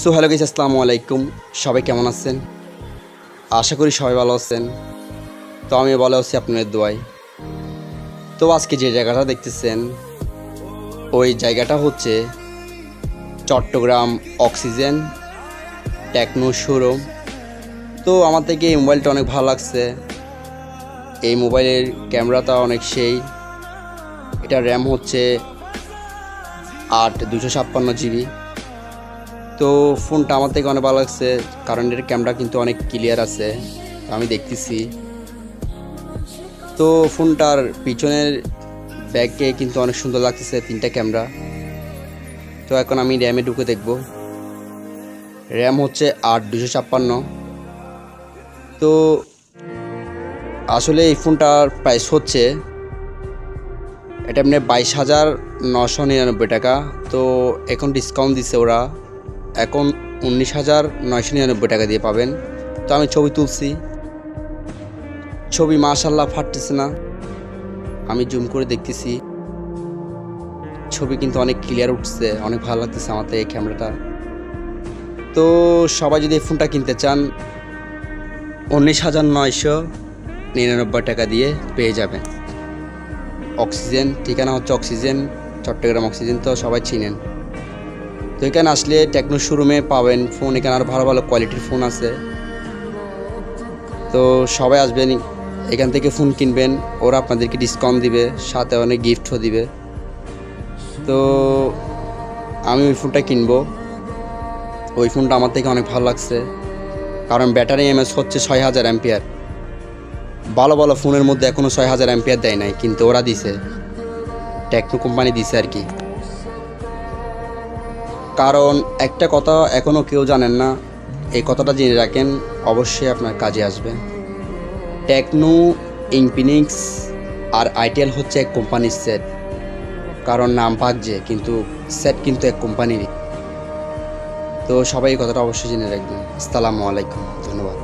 So hello guys, আসসালামু আলাইকুম। সবাই কেমন আছেন? আশা করি সবাই ভালো আছেন। তো আমি ভালো আছি আপনাদের দোয়ায়। তো আজকে যে জায়গাটা দেখতেছেন ওই জায়গাটা হচ্ছে চট্টগ্রাম অক্সিজেন টেকনো শোরুম। তো আমার থেকে এই মোবাইলটা অনেক ভালো লাগছে। এই মোবাইলের ক্যামেরাটা অনেক সেই। এটা র্যাম হচ্ছে 8/256 GB। তো ফোনটা আমার থেকে অনেক ভালো লাগছে, কারণ এর ক্যামেরা কিন্তু অনেক ক্লিয়ার আছে, আমি দেখতেছি। তো ফোনটার পিছনের ব্যাগে কিন্তু অনেক সুন্দর লাগতেছে, 3টা ক্যামেরা। তো এখন আমি র্যামে ঢুকে দেখব। র্যাম হচ্ছে 8/256। তো আসলে এই ফোনটার প্রাইস হচ্ছে, এটা এমনি 22,999 টাকা। তো এখন ডিসকাউন্ট দিচ্ছে ওরা, এখন 19,999 টাকা দিয়ে পাবেন। তো আমি ছবি তুলছি, ছবি মাশাআল্লাহ ফাটতেছে না। আমি জুম করে দেখতেছি, ছবি কিন্তু অনেক ক্লিয়ার উঠছে, অনেক ভালো লাগতেছে আমার এই ক্যামেরাটা। তো সবাই যদি এই ফোনটা কিনতে চান 19,999 টাকা দিয়ে পেয়ে যাবেন। অক্সিজেন, ঠিকানা হচ্ছে অক্সিজেন, চট্টগ্রাম অক্সিজেন, তো সবাই চিনেন। তো এখানে আসলে টেকনো শোরুমে পাবেন ফোন, এখানে আরও ভালো ভালো কোয়ালিটির ফোন আছে। তো সবাই আসবেন, এখান থেকে ফোন কিনবেন, ওরা আপনাদেরকে ডিসকাউন্ট দিবে, সাথে অনেক গিফটও দিবে। তো আমি ওই ফোনটা কিনবো। ওই ফোনটা আমার থেকে অনেক ভালো লাগছে, কারণ ব্যাটারি এমএস হচ্ছে 6,000 অ্যাম্পিয়ার। ভালো ভালো ফোনের মধ্যে এখনও 6,000 অ্যাম্পিয়ার দেয় নাই, কিন্তু ওরা দিছে, টেকনো কোম্পানি দিছে আর কি। কারণ একটা কথা এখনও কেউ জানেন না, এই কথাটা জেনে রাখেন, অবশ্যই আপনার কাজে আসবে। টেকনো, ইনফিনিক্স আর আইটেল হচ্ছে এক কোম্পানির সেট। কারণ নাম পাক যে, কিন্তু সেট কিন্তু এক কোম্পানিরই। তো সবাই এই কথাটা অবশ্যই জেনে রাখবেন। আসসালামু আলাইকুম, ধন্যবাদ।